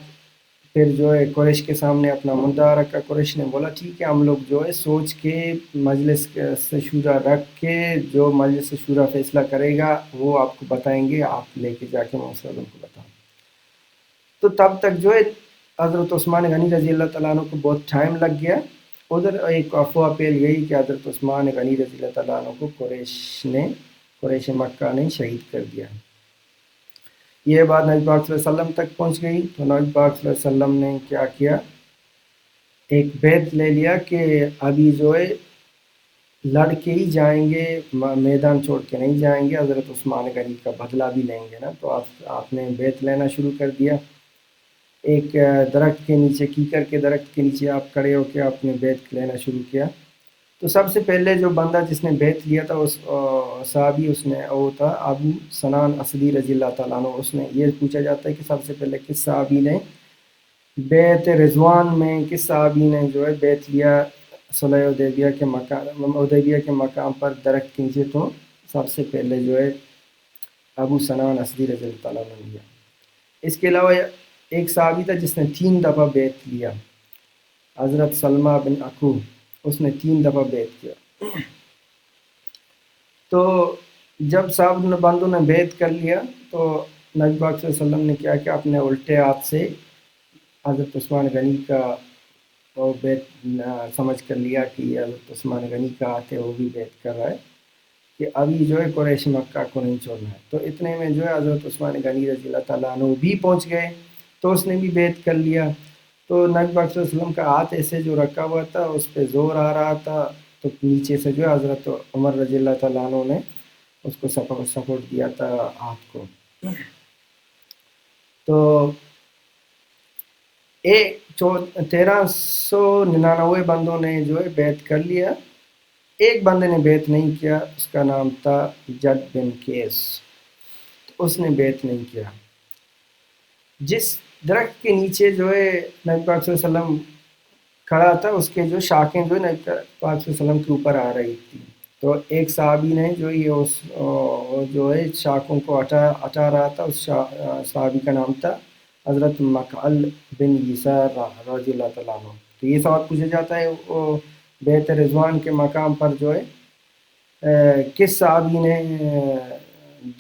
پھر جو ہے قریش کے سامنے اپنا مدعا رکھا. قریش نے بولا ٹھیک ہے، ہم لوگ جو ہے سوچ کے مجلس سے شورا رکھ کے جو مجلس سے شورا فیصلہ کرے گا وہ آپ کو بتائیں گے، آپ لے کے جا کے محمد صلی اللہ علیہ وسلم کو بتائیں. تو تب تک جو ہے حضرت عثمان غنی رضی اللہ تعالیٰ عنہ کو بہت ٹائم لگ گیا. ادھر ایک افواہ پھیل گئی کہ حضرت عثمان غنی رضی اللہ تعالیٰ عنہ کو قریش مکہ نے شہید کر دیا. یہ بات نبی پاک صلی اللہ علیہ وسلم تک پہنچ گئی. تو نبی پاک صلی اللہ علیہ وسلم نے کیا کیا، ایک بیت لے لیا کہ ابھی جو ہے لڑ کے ہی جائیں گے، میدان چھوڑ کے نہیں جائیں گے، حضرت عثمان غنی کا بدلہ بھی لیں گے نا. تو آپ نے بیت لینا شروع کر دیا. ایک درخت کے نیچے کیکر کے درخت کے نیچے آپ کھڑے ہو کے آپ نے بیت لینا شروع کیا. تو سب سے پہلے جو بندہ جس نے بیت لیا تھا اس صحابی وہ تھا ابو سنان اسدی رضی اللہ تعالیٰ عنہ. اس نے یہ پوچھا جاتا ہے کہ سب سے پہلے کس صحابی نے بیت رضوان میں کس صحابی نے جو ہے بیت لیا صلح حدیبیہ کے مقام پر درخت کے نیچے؟ تو سب سے پہلے جو ہے ابو سنان اسدی رضی اللہ تعالیٰ عنہ لیا. اس کے علاوہ ایک صحابی تھا جس نے 3 دفعہ بیت لیا، حضرت سلمہ بن اکو. اس نے 3 دفعہ بیت کیا. تو جب صاحب بندوں نے بیت کر لیا تو نبی پاک صلی اللہ علیہ وسلم نے کیا کہ اپنے الٹے ہاتھ سے حضرت عثمان غنی کا وہ بیت سمجھ کر لیا کہ یہ حضرت عثمان غنی کا ہاتھ ہے، وہ بھی بیت کر رہا ہے کہ ابھی جو ہے قریش مکہ کو نہیں چھوڑنا ہے. تو اتنے میں جو ہے حضرت عثمان غنی رضی اللہ تعالیٰ عنہ بھی پہنچ گئے تو اس نے بھی بیت کر لیا. تو نبی پاک صلی اللہ علیہ وسلم کا ہاتھ ایسے جو رکھا ہوا تھا اس پہ زور آ رہا تھا، تو نیچے سے جو ہے حضرت عمر رضی اللہ تعالیٰ عنہ نے اس کو سپورٹ دیا تھا ہاتھ کو. تو 1399 بندوں نے جو ہے بیت کر لیا. ایک بندے نے بیت نہیں کیا، اس کا نام تھا جد بن کیس. تو اس نے بیت نہیں کیا. جس درخت کے نیچے جو ہے نبی پاک صلی اللہ علیہ وسلم کھڑا تھا اس کے جو شاخیں جو ہے نبی پاک صلی اللہ علیہ وسلم کے اوپر آ رہی تھی. تو ایک صحابی نے جو جو ہے شاخوں کو ہٹا رہا تھا. اس صحابی کا نام تھا حضرت مقعل بن یسار رضی اللہ تعالیٰ عنہ. تو یہ سوال پوچھا جاتا ہے وہ بیت رضوان کے مقام پر جو ہے کس صحابی نے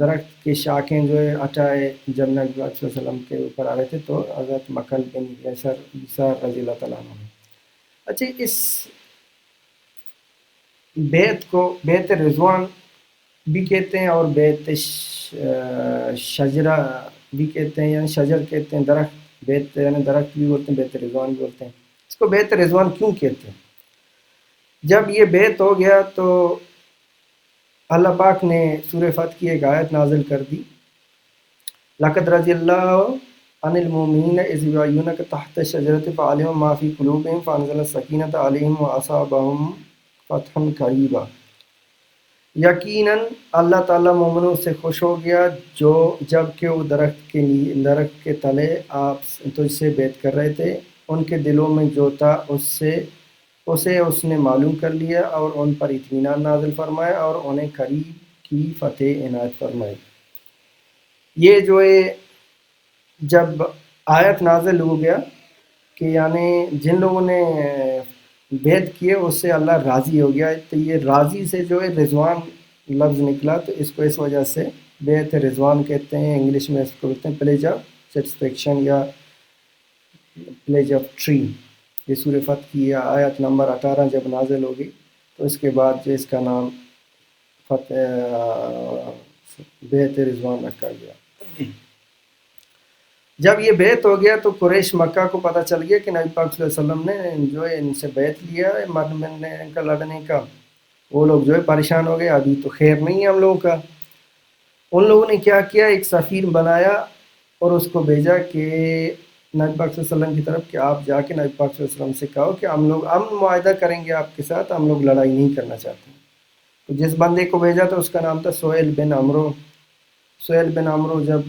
درخت کے شاخیں جو ہے ہٹائے جب نبی صلی اللہ علیہ وسلم کے اوپر آ رہے تھے؟ تو حضرت مقعل بن یسار رضی اللہ تعالیٰ عنہ. اچھا، اس بیت کو بیت رضوان بھی کہتے ہیں اور بیت شجرہ بھی کہتے ہیں، یعنی شجر کہتے ہیں درخت. بیت یعنی درخت بھی بولتے ہیں، بیت رضوان بھی بولتے ہیں. اس کو بیت رضوان کیوں کہتے ہیں؟ جب یہ بیت ہو گیا تو اللہ پاک نے سورہ فتح کی ایک آیت نازل کر دی، لقد رضی اللہ عن المؤمنین اذ یبایعونک تحت الشجرۃ فعلم ما فی قلوبہم فانزل السکینۃ علیہم واصابہم فتحا قریبا. یقیناً اللہ تعالیٰ مومنوں سے خوش ہو گیا جو جب کہ وہ درخت کے تلے آپ تجھ سے بیعت کر رہے تھے، ان کے دلوں میں جو تھا اسے اس نے معلوم کر لیا اور ان پر اطمینان نازل فرمایا اور انہیں قریب کی فتح عنایت فرمائی. یہ جو ہے جب آیت نازل ہو گیا کہ یعنی جن لوگوں نے بیعت کیے اس سے اللہ راضی ہو گیا، تو یہ راضی سے جو ہے رضوان لفظ نکلا، تو اس کو اس وجہ سے بیعت رضوان کہتے ہیں. انگلش میں اس کو کہتے ہیں پلیج آف سیٹسفیکشن یا پلیج آف ٹری. یہ سورہ فتح کی آیت نمبر 18 جب نازل ہوگی تو اس کے بعد جو اس کا نام بیعت رضوان رکھا گیا. جب یہ بیعت ہو گیا تو قریش مکہ کو پتہ چل گیا کہ نبی پاک صلی اللہ علیہ وسلم نے جو ہے ان سے بیعت لیا ہے مرنے کا لڑنے کا. وہ لوگ جو ہے پریشان ہو گئے، ابھی تو خیر نہیں ہے ہم لوگوں کا. ان لوگوں نے کیا کیا، ایک سفیر بنایا اور اس کو بھیجا کہ نبی پاک صلی اللہ علیہ وسلم کی طرف کہ آپ جا کے نبی پاک صلی اللہ علیہ وسلم سے کہو کہ ہم لوگ امن معاہدہ کریں گے آپ کے ساتھ، ہم لوگ لڑائی نہیں کرنا چاہتے. تو جس بندے کو بھیجا تھا اس کا نام تھا سہیل بن عمرو. سہیل بن عمرو جب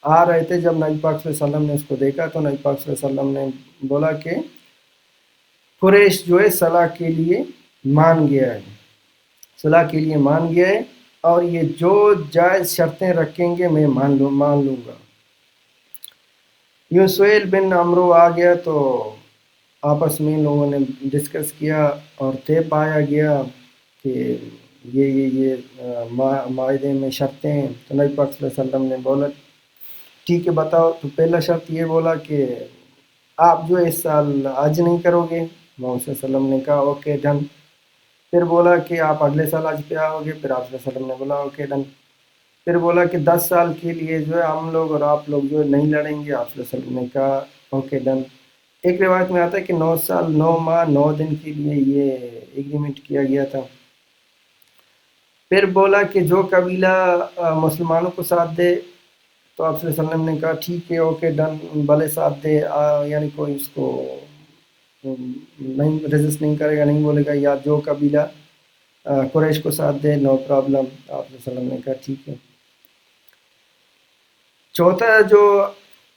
آ رہے تھے، جب نبی پاک صلی اللہ علیہ وسلم نے اس کو دیکھا تو نبی پاک صلی اللہ علیہ وسلم نے بولا کہ قریش جو ہے صلاح کے لیے مان گیا ہے، صلاح کے لیے مان گیا ہے، اور یہ جو جائز شرطیں رکھیں گے میں مان لوں گا. یوں سہیل بن عمرو آ گیا تو آپس میں لوگوں نے ڈسکس کیا اور طے پایا گیا کہ یہ معاہدے میں شرطیں ہیں. تو نبی پاک صلی اللہ علیہ وسلم نے بولا ٹھیک ہے بتاؤ. تو پہلا شرط یہ بولا کہ آپ جو اس سال حج نہیں کرو گے. محمد صلی اللہ علیہ وسلم نے کہا اوکے ڈن. پھر بولا کہ آپ اگلے سال حج پہ آؤ گے. پھر آپ صلی اللہ علیہ وسلم نے بولا اوکے ڈن. پھر بولا کہ 10 سال کے لیے جو ہے ہم لوگ اور آپ لوگ جو ہے نہیں لڑیں گے. آپ صلی اللہ علیہ وسلم نے کہا اوکے ڈن. ایک روایت میں آتا ہے کہ 9 سال 9 ماہ 9 دن کے لیے یہ ایگریمنٹ کیا گیا تھا. پھر بولا کہ جو قبیلہ مسلمانوں کو ساتھ دے، تو آپ صلی اللہ علیہ وسلم نے کہا ٹھیک ہے اوکے ڈن، بھلے ساتھ دے. یعنی کوئی اس کو نہیں ریزسٹ نہیں کرے گا، نہیں بولے گا، یا جو قبیلہ قریش کو ساتھ دے نو پرابلم. آپ صلی اللہ علیہ وسلم نے کہا ٹھیک ہے. چوتھا جو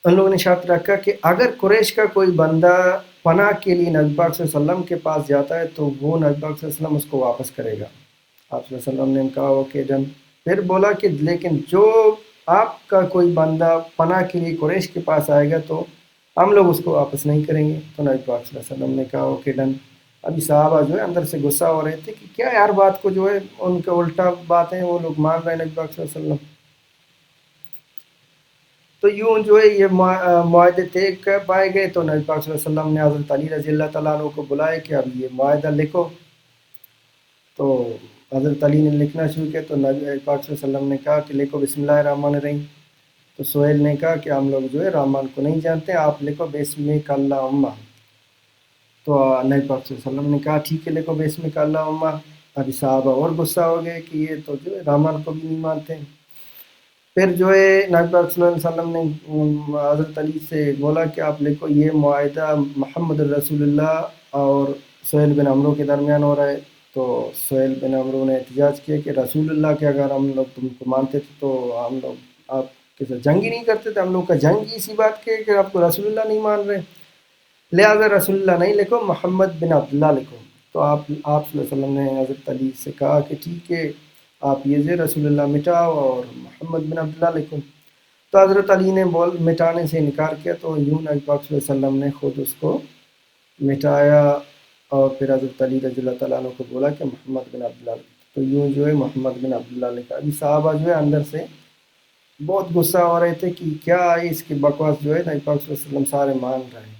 ان لوگوں نے شرط رکھا کہ اگر قریش کا کوئی بندہ پناہ کے لیے نبی پاک صلی اللہ علیہ وسلم کے پاس جاتا ہے تو وہ نبی پاک صلی اللہ علیہ وسلم اس کو واپس کرے گا. آپ صلی اللہ علیہ وسلم نے کہا اوکے ڈن. پھر بولا کہ لیکن جو آپ کا کوئی بندہ پناہ کے لیے قریش کے پاس آئے گا تو ہم لوگ اس کو واپس نہیں کریں گے. تو نبی پاک صلی اللہ علیہ وسلم نے کہا اوکے ڈن. ابھی صحابہ جو ہے اندر سے غصہ ہو رہے تھے کہ کیا یار بات کو جو ہے ان کا الٹا بات ہے، وہ لوگ مان رہے ہیں نبی پاک صلی اللہ علیہ وسلم. تو یوں جو ہے یہ معاہدے طے کر پائے گئے. تو نبی پاک صلی اللہ علیہ وسلم نے حضرت علی رضی اللہ تعالیٰ عنہ کو بلائے کہ اب یہ معاہدہ لکھو. تو حضرت علی نے لکھنا شروع کیا. تو نبی پاک صلی اللہ علیہ وسلم نے کہا کہ لکھو بسم اللہ الرحمن الرحیم. تو سہیل نے کہا کہ ہم لوگ جو ہے رحمان کو نہیں جانتے، آپ لکھو بسمک اللہم. تو نبی پاک صلی اللہ علیہ وسلم نے کہا ٹھیک ہے لکھو بسمک اللہم. ابھی صحابہ اور غصہ ہو گئے کہ یہ تو جو ہے رحمان کو بھی نہیں مانتے. پھر جو ہے نبی پاک صلی اللہ علیہ وسلم نے حضرت علی سے بولا کہ آپ لکھو یہ معاہدہ محمد رسول اللہ اور سہیل بن عمرو کے درمیان ہو رہا ہے. تو سہیل بن عمرو نے احتجاج کیا کہ رسول اللہ کے اگر ہم لوگ تم کو مانتے تھے تو ہم لوگ آپ کے ساتھ جنگ ہی نہیں کرتے تھے. ہم لوگ کا جنگ ہی اسی بات کے کہ آپ کو رسول اللہ نہیں مان رہے، لہٰذا رسول اللہ نہیں لکھو، محمد بن عبداللہ لکھو. تو آپ صلی اللہ علیہ وسلم نے حضرت علی سے کہا کہ ٹھیک ہے آپ یہ جو رسول اللہ مٹاؤ اور محمد بن عبداللہ لکھو. تو حضرت علی نے مٹانے سے انکار کیا. تو یوں نبی پاک صلی اللہ علیہ وسلم نے خود اس کو مٹایا اور پھر حضرت علی رضی اللہ تعالیٰ عنہ کو بولا کہ محمد بن عبداللہ. تو یوں جو ہے محمد بن عبداللہ لکھا. ابھی صحابہ جو ہے اندر سے بہت غصہ ہو رہے تھے کہ کیا ہے اس کی بکواس جو ہے نبی پاک صلی اللہ علیہ وسلم سارے مان رہے ہیں.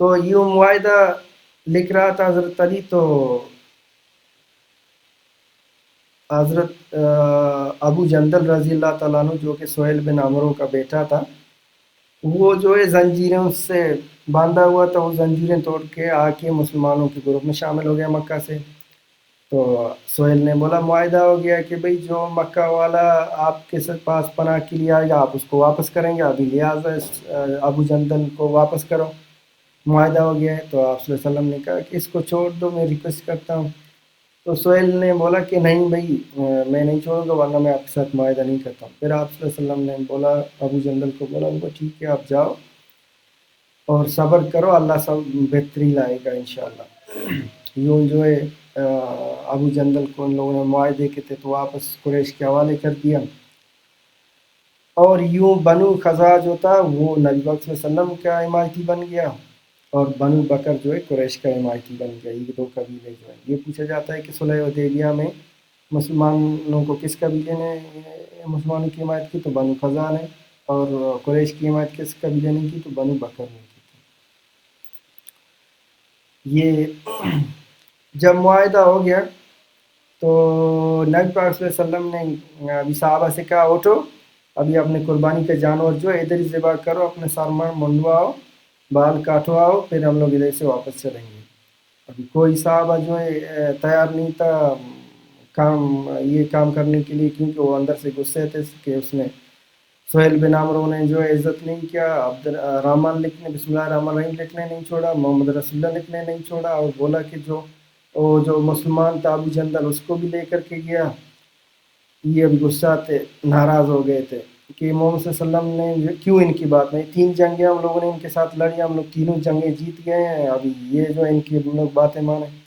تو یوں معاہدہ لکھ رہا تھا حضرت علی. تو حضرت ابو جندل رضی اللہ تعالیٰ عنہ جو کہ سہیل بن عمرو کا بیٹا تھا، وہ جو ہے زنجیروں سے باندھا ہوا تھا، وہ زنجیریں توڑ کے آ کے مسلمانوں کے گروپ میں شامل ہو گیا مکہ سے. تو سہیل نے بولا معاہدہ ہو گیا کہ بھئی جو مکہ والا آپ کے پاس پناہ کے لیے آئے گا آپ اس کو واپس کریں گے، ابھی لہٰذا ابو جندل کو واپس کرو. معاہدہ ہو گیا ہے. تو آپ صلی اللہ علیہ وسلم نے کہا کہ اس کو چھوڑ دو، میں ریکویسٹ کرتا ہوں. تو سہیل نے بولا کہ نہیں بھائی میں نہیں چھوڑوں گا ورنہ میں آپ کے ساتھ معاہدہ نہیں کرتا ہوں. پھر آپ صلی اللہ علیہ وسلم نے بولا ابو جندل کو بولا ان کو ٹھیک ہے آپ جاؤ اور صبر کرو، اللہ سب بہتری لائے گا انشاءاللہ. یوں جو ہے ابو جندل کو ان لوگوں نے معاہدے کے تحت واپس قریش کے حوالے کر دیا. اور یوں بنو خزاع جو تھا وہ نبی پاک صلی اللہ علیہ وسلم کا حمایتی بن گیا، اور بنو بکر جو ہے قریش کا حمایتی بن گیا. یہ دو قبیلے جو ہیں. یہ پوچھا جاتا ہے کہ صلح حدیبیہ میں مسلمانوں کو کس قبیلے نے مسلمانوں کی حمایت کی؟ تو بنو خزاع نے. اور قریش کی حمایت کس قبیلے نے کی؟ تو بنو بکر نے کی. یہ جب معاہدہ ہو گیا تو نبی پاک صلی اللہ علیہ وسلم نے ابھی صحابہ سے کہا اٹھو ابھی اپنے قربانی کا جانور جو ہے ادھر ہی ذبح کرو، اپنے سر منڈواؤ، بال کاٹو آؤ، پھر ہم لوگ ادھر سے واپس چلیں گے. ابھی کوئی صحابہ جو ہے تیار نہیں تھا یہ کام کرنے کے لیے، کیونکہ وہ اندر سے غصے تھے کہ اس نے سہیل بن عمرو نے جو ہے عزت نہیں کیا، عبد الرحمن لکھنے بسم اللہ الرحمن الرحیم لکھنے نہیں چھوڑا، محمد رسول اللہ لکھنے نہیں چھوڑا، اور بولا کہ جو مسلمان تھا ابو جندل اس کو بھی لے کر کے گیا. یہ ابھی غصہ تھے، ناراض ہو گئے تھے کہ محمد صلی اللہ علیہ وسلم نے کیوں ان کی بات نہیں. 3 جنگیں ہم لوگوں نے ان کے ساتھ لڑی، ہم لوگ تینوں جنگیں جیت گئے ہیں، ابھی یہ جو ان کی لوگ باتیں مانیں.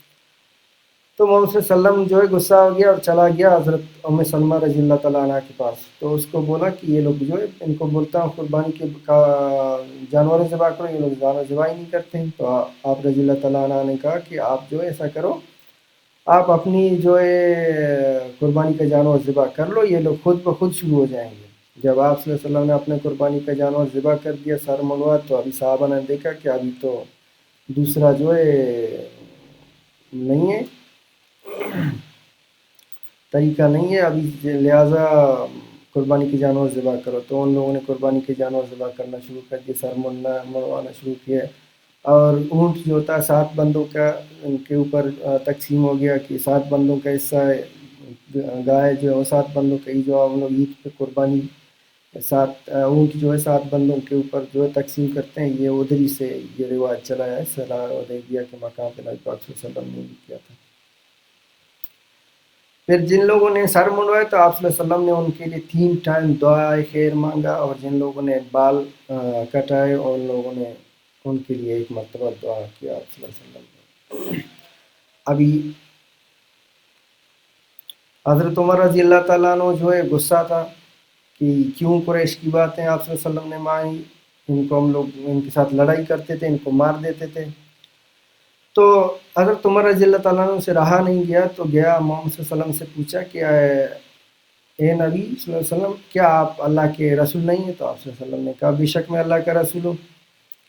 تو محمد صلی اللہ علیہ وسلم جو ہے غصہ ہو گیا اور چلا گیا حضرت ام سلمہ رضی اللہ تعالیٰ عنہ کے پاس. تو اس کو بولا کہ یہ لوگ جو ہے ان کو بولتا ہوں قربانی کے جانور ذبح کرو، یہ لوگ جانور ذبح ہی نہیں کرتے ہیں. تو آپ رضی اللہ تعالیٰ عنہ نے کہا کہ آپ جو ہے ایسا کرو، آپ اپنی جو ہے قربانی کا جانور ذبح کر لو، یہ لوگ خود بخود شروع ہو جائیں گے. جب آپ صلی اللہ علیہ وسلم نے اپنے قربانی کا جانور ذبح کر دیا، سر منڈوا، تو ابھی صحابہ نے دیکھا کہ ابھی تو دوسرا جو ہے نہیں ہے، طریقہ نہیں ہے ابھی، لہٰذا قربانی کے جانور ذبح کرو. تو ان لوگوں نے قربانی کے جانور ذبح کرنا شروع کر دیا، سر منڈوانا شروع کیا. اور اونٹ جو ہوتا ہے 7 بندوں کا ان کے اوپر تقسیم ہو گیا کہ 7 بندوں کا حصہ ہے، گائے جو ہے وہ 7 بندوں کا ہی، جو ہم لوگ عید پہ قربانی 7 اونٹ جو ہے 7 بندوں کے اوپر جو ہے تقسیم کرتے ہیں. یہ ادھری سے یہ رواج چلا ہے، صلح حدیبیہ کے مقام پہ نبی پاک صلی اللہ علیہ وسلم نے کیا تھا. پھر جن لوگوں نے سر منڈوائے تو آپ صلی اللہ علیہ وسلم نے ان کے لیے 3 ٹائم دعائے خیر مانگا، اور جن لوگوں نے بال کٹائے ان لوگوں نے ان کے لیے 1 مرتبہ دعا کیا آپ صلی اللہ علیہ وسلم نے. ابھی حضرت عمر رضی اللہ تعالیٰ عنہ جو ہے غصہ تھا کہ کیوں قریش کی باتیں آپ صلی اللہ علیہ وسلم نے مانی، ان کو ہم لوگ ان کے ساتھ لڑائی کرتے تھے، ان کو مار دیتے تھے. تو حضرت عمر رضی اللہ تعالیٰ عنہ سے رہا نہیں گیا، تو گیا محمد صلی اللہ علیہ وسلم سے پوچھا کہ اے نبی صلی اللہ علیہ وسلم کیا آپ اللہ کے رسول نہیں ہیں؟ تو آپ صلی اللہ علیہ وسلم نے کہا بے شک میں اللہ کا رسول ہوں.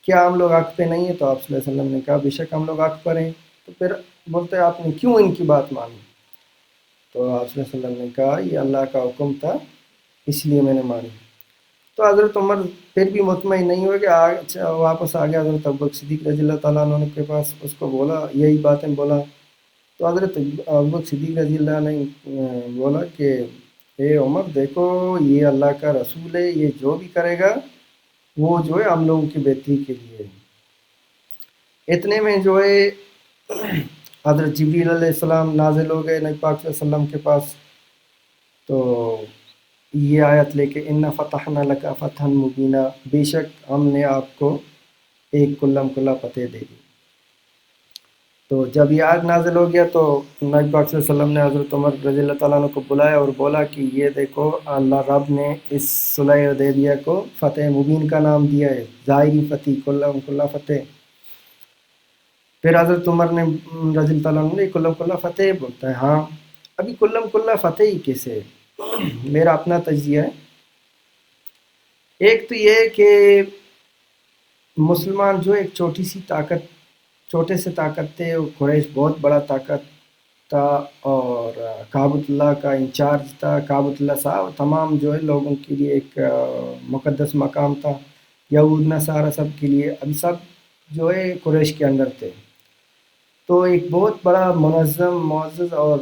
کیا ہم لوگ حق پہ نہیں ہیں؟ تو آپ صلی اللہ علیہ وسلم نے کہا بے شک ہم لوگ حق پر ہیں. تو پھر بولتے آپ نے کیوں ان کی بات مانی؟ تو آپ صلی اللہ علیہ وسلم نے کہا یہ اللہ کا حکم تھا اس لیے میں نے مانی. تو حضرت عمر پھر بھی مطمئن نہیں ہوئے کہ واپس آ گیا حضرت ابوبکر صدیق رضی اللہ تعالیٰ عنہ کے پاس، اس کو بولا یہی باتیں بولا. تو حضرت ابوبکر صدیق رضی اللہ عنہ نے بولا کہ اے عمر دیکھو یہ اللہ کا رسول ہے، یہ جو بھی کرے گا وہ جو ہے ہم لوگوں کی بہتری کے لیے. اتنے میں جو ہے حضرت جبریل علیہ السلام نازل ہو گئے نبی پاک صلی اللہ علیہ وسلم کے پاس. تو یہ آیت لے کے اِنَّا فَتَحْنَا لَكَ فَتْحًا مُبِينًا، بے شک ہم نے آپ کو ایک کلم کلا فتح دے دی. تو جب یہ آیت نازل ہو گیا تو نبی پاک صلی اللہ علیہ وسلم نے حضرت عمر رضی اللہ تعالیٰ عنہ کو بلایا اور بولا کہ یہ دیکھو اللہ رب نے اس صلح حدیبیہ کو فتح مبین کا نام دیا ہے، ظاہری فتح، کلم کلا فتح. پھر حضرت عمر نے رضی اللہ تعالیٰ عنہ نے کلم کلا فتح بولتا ہے. ہاں ابھی کلم کلا فتح ہی کیسے؟ میرا اپنا تجزیہ ہے. ایک تو یہ ہے کہ مسلمان جو ایک چھوٹی سی طاقت، چھوٹے سے طاقت تھے، قریش بہت بڑا طاقت تھا اور کعبۃ اللہ کا انچارج تھا. کعبۃ اللہ صاحب تمام جو ہے لوگوں کے لیے ایک مقدس مقام تھا. یہود نصارہ سب کے لیے ابھی سب جو ہے قریش کے اندر تھے. تو ایک بہت بڑا منظم معزز اور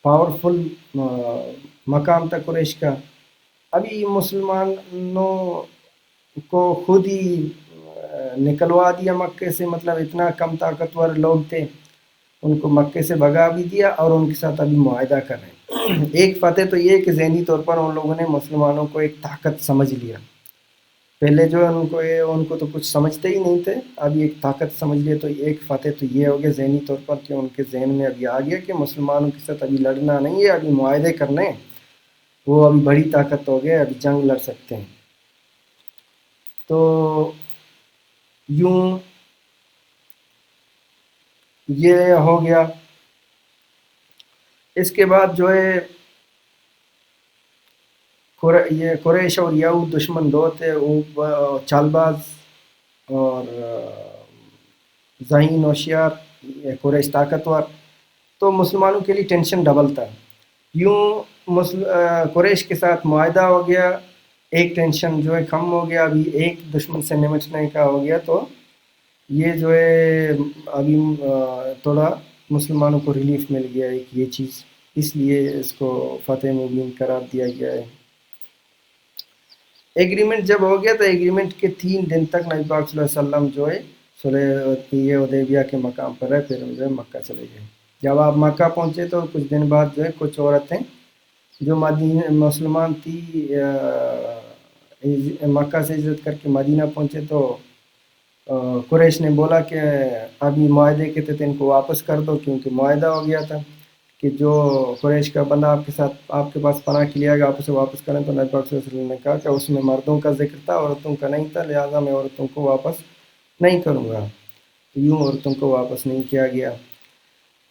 پاورفل مقام تھا قریش کا. ابھی مسلمانوں کو خود ہی نکلوا دیا مکے سے، مطلب اتنا کم طاقتور لوگ تھے، ان کو مکے سے بھگا بھی دیا اور ان کے ساتھ ابھی معاہدہ کر رہے ہیں. ایک فتح تو یہ کہ ذہنی طور پر ان لوگوں نے مسلمانوں کو ایک طاقت سمجھ لیا. پہلے جو ہے ان کو تو کچھ سمجھتے ہی نہیں تھے، ابھی ایک طاقت سمجھ لیا. تو ایک فتح تو یہ ہو گیا ذہنی طور پر کہ ان کے ذہن میں ابھی آ گیا کہ مسلمانوں کے ساتھ ابھی لڑنا نہیں ہے، ابھی معاہدے کرنے. وہ ابھی بڑی طاقت ہو گیا، ابھی جنگ لڑ سکتے ہیں. تو یوں یہ ہو گیا. اس کے بعد جو ہے یہ قریش اور یہود دشمن دو تھے، وہ چال باز اور ذہین ہوشیار، قریش طاقتور. تو مسلمانوں کے لیے ٹینشن ڈبل تھا. یوں قریش کے ساتھ معاہدہ ہو گیا، ایک ٹینشن جو ہے کم ہو گیا، ابھی ایک دشمن سے نمٹنے کا ہو گیا. تو یہ جو ہے ابھی تھوڑا مسلمانوں کو ریلیف مل گیا ایک یہ چیز، اس لیے اس کو فتح مبین قرار دیا گیا ہے. ایگریمنٹ جب ہو گیا تو ایگریمنٹ کے 3 دن تک نبی پاک صلی اللہ علیہ وسلم جو ہے صلح حدیبیہ کے مقام پر رہے، پھر جو ہے مکہ چلے گئے. جب آپ مکہ پہنچے تو کچھ دن بعد جو ہے کچھ عورتیں جو مدینہ مسلمان تھی مکہ سے ہجرت کر کے مدینہ پہنچے، تو قریش نے بولا کہ ابھی معاہدے کے تحت ان کو واپس کر دو، کیونکہ معاہدہ ہو گیا تھا کہ جو قریش کا بندہ آپ کے ساتھ آپ کے پاس پناہ کے لیے آئے گا آپ اسے واپس کریں. تو نبی پاک صلی اللہ علیہ وسلم نے کہا کہ اس میں مردوں کا ذکر تھا، عورتوں کا نہیں تھا، لہٰذا میں عورتوں کو واپس نہیں کروں گا. یوں عورتوں کو واپس نہیں کیا گیا.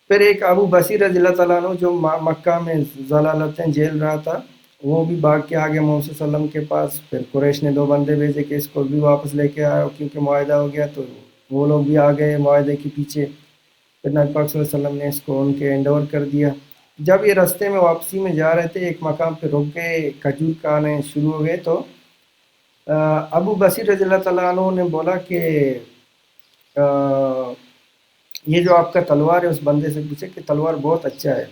پھر ایک ابو بصیر رضی اللہ تعالیٰ عنہ جو مکہ میں ضلالتیں جھیل رہا تھا، وہ بھی بھاگ کے آگے محمد صلی اللہ علیہ وسلم کے پاس. پھر قریش نے 2 بندے بھیجے کہ اس کو بھی واپس لے کے آئے، کیونکہ معاہدہ ہو گیا. تو وہ لوگ بھی آ گئے معاہدے کے پیچھے. پھر نبی پاک صلی اللہ علیہ وسلم نے اس کو ان کے ہینڈ اوور کر دیا. جب یہ راستے میں واپسی میں جا رہے تھے، ایک مقام پہ رک گئے، کھجور کھانے شروع ہو گئے. تو ابو بصیر رضی اللہ تعالیٰ عنہ نے بولا کہ یہ جو آپ کا تلوار ہے، اس بندے سے پوچھے کہ تلوار بہت اچھا ہے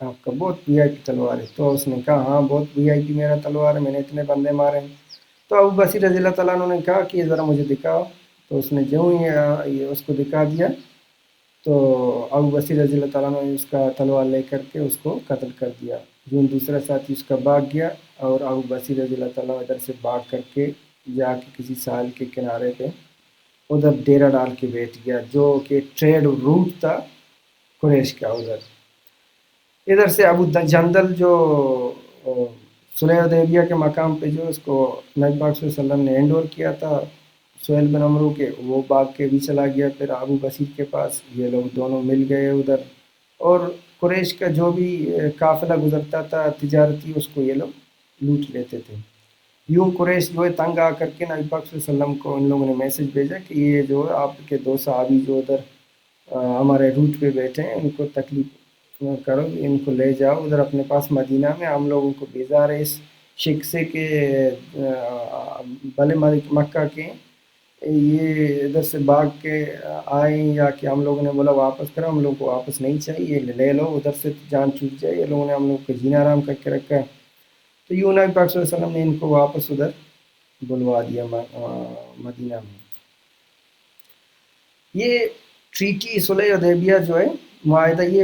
آپ کا، بہت وی آئی پی تلوار ہے. تو اس نے کہا ہاں بہت وی آئی پی میرا تلوار ہے، میں نے اتنے بندے مارے ہیں. تو ابو بصیر رضی اللہ تعالیٰ عنہ نے کہا کہ یہ ذرا مجھے دکھاؤ. تو اس نے جو ہی یہ اس کو دکھا دیا، تو ابو بصیر رضی اللہ تعالیٰ نے اس کا تلوار لے کر کے اس کو قتل کر دیا. جو دوسرا ساتھی اس کا بھاگ گیا، اور ابو بصیر رضی اللہ تعالیٰ ادھر سے بھاگ کر کے جا کے کسی ساحل کے کنارے پہ ادھر ڈیرا ڈال کے بیٹھ گیا، جو کہ ٹریڈ روٹ تھا قریش کا. ادھر سے ابو جندل جو صلح حدیبیہ کے مقام پہ جو اس کو نبی پاک صلی اللہ علیہ وسلم نے ہینڈ اوور کیا تھا سہیل بن عمرو کے، وہ بھاگ کے بھی چلا گیا پھر ابو بصیر کے پاس. یہ لوگ دونوں مل گئے ادھر، اور قریش کا جو بھی قافلہ گزرتا تھا تجارتی، اس کو یہ لوگ لوٹ لیتے تھے. یوں قریش جو ہے تنگ آ کر کے نبی پاک صلی اللہ علیہ وسلم کو ان لوگوں نے میسج بھیجا کہ یہ جو ہے آپ کے 2 صحابی جو ادھر ہمارے روٹ پہ بیٹھے ہیں، ان کو تکلیف کرو، ان کو لے جاؤ ادھر اپنے پاس مدینہ میں. ہم لوگوں کو بیزار ہے اس شک سے کہ بھلے مکہ کے یہ ادھر سے بھاگ کے آئیں، یا کہ ہم لوگوں نے بولا واپس کرو، ہم لوگوں کو واپس نہیں چاہیے، یہ لے لو ادھر سے جان چھوٹ جائے، یہ لوگوں نے ہم لوگ کو جینا آرام کر کے رکھا ہے. تو یوں نبی پاک صلی اللہ علیہ وسلم نے ان کو واپس ادھر بلوا دیا مدینہ میں. یہ ٹریٹی صلح حدیبیہ جو ہے معاہدہ، یہ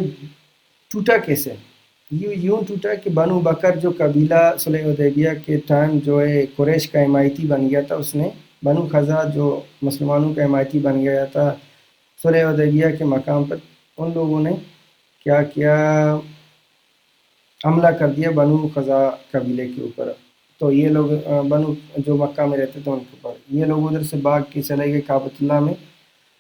ٹوٹا کیسے؟ یوں ٹوٹا کہ بنو بکر جو قبیلہ صلح حدیبیہ کے ٹائم جو ہے قریش کا حمایتی بن گیا تھا، اس نے بنو خزرج جو مسلمانوں کا حمایتی بن گیا تھا صلح حدیبیہ کے مقام پر، ان لوگوں نے کیا کیا، حملہ کر دیا بنو خزرج قبیلے کے اوپر. تو یہ لوگ بنو جو مکہ میں رہتے تھے ان کے اوپر، یہ لوگ ادھر سے بھاگ کے چلے گئے کعبۃ اللہ میں.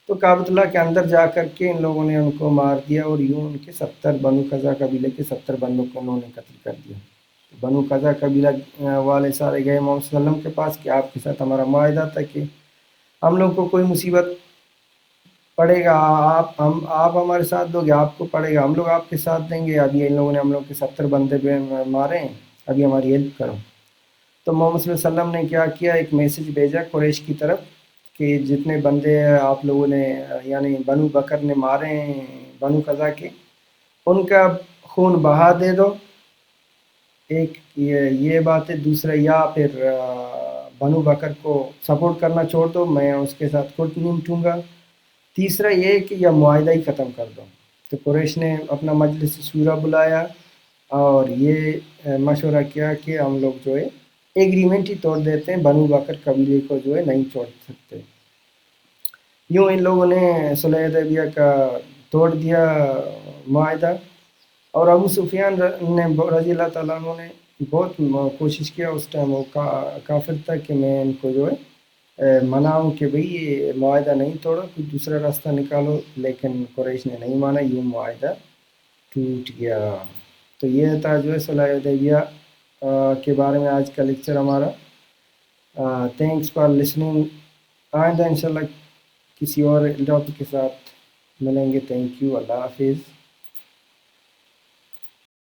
تو کعبۃ اللہ کے اندر جا کر کے ان لوگوں نے ان کو مار دیا، اور یوں ان کے 70 بنو خزرج قبیلے کے 70 بندوں کو انہوں نے قتل کر دیا. بنو خزرج قبیلہ والے سارے گئے محمد صلی اللہ علیہ وسلم کے پاس کہ آپ کے ساتھ ہمارا معاہدہ تھا کہ ہم لوگ کو کوئی مصیبت پڑے گا، آپ ہمارے ساتھ دو گے، آپ کو پڑے گا، ہم لوگ آپ کے ساتھ دیں گے، ابھی ان لوگوں نے ہم لوگ کے 70 بندے مارے ہیں، ابھی ہماری ہیلپ کرو۔ تو محمد صلی اللہ علیہ وسلم نے کیا کیا، ایک میسج بھیجا قریش کی طرف کہ جتنے بندے آپ لوگوں نے یعنی بنو بکر نے مارے ہیں بنو قزا کے، ان کا خون بہا دے دو، ایک یہ بات ہے۔ دوسرا، یا پھر بنو بکر کو سپورٹ کرنا چھوڑ دو، میں اس کے ساتھ خود نمٹوں گا۔ تیسرا یہ کہ یا معاہدہ ہی ختم کر دو۔ تو قریش نے اپنا مجلس شورا بلایا اور یہ مشورہ کیا کہ ہم لوگ جو ہے ایگریمنٹ ہی توڑ دیتے ہیں، بنو بکر قبیلے کو جو ہے نہیں چھوڑ سکتے۔ یوں ان لوگوں نے صلح حدیبیہ کا توڑ دیا معاہدہ، اور ابو سفیان نے رضی اللہ تعالیٰ عنہ نے بہت کوشش کیا، اس ٹائم وہ کافر تھا، کہ میں ان کو جو ہے مناؤں کہ بھئی یہ معاہدہ نہیں توڑو، کوئی دوسرا راستہ نکالو، لیکن قریش نے نہیں مانا، یوں معاہدہ ٹوٹ گیا۔ تو یہ تھا جو ہے صلح حدیبیہ کے بارے میں آج کا لیکچر ہمارا۔ Thanks for listening. آئندہ انشاءاللہ کسی اور ٹاپک کے ساتھ ملیں گے۔ تھینک یو، اللہ حافظ۔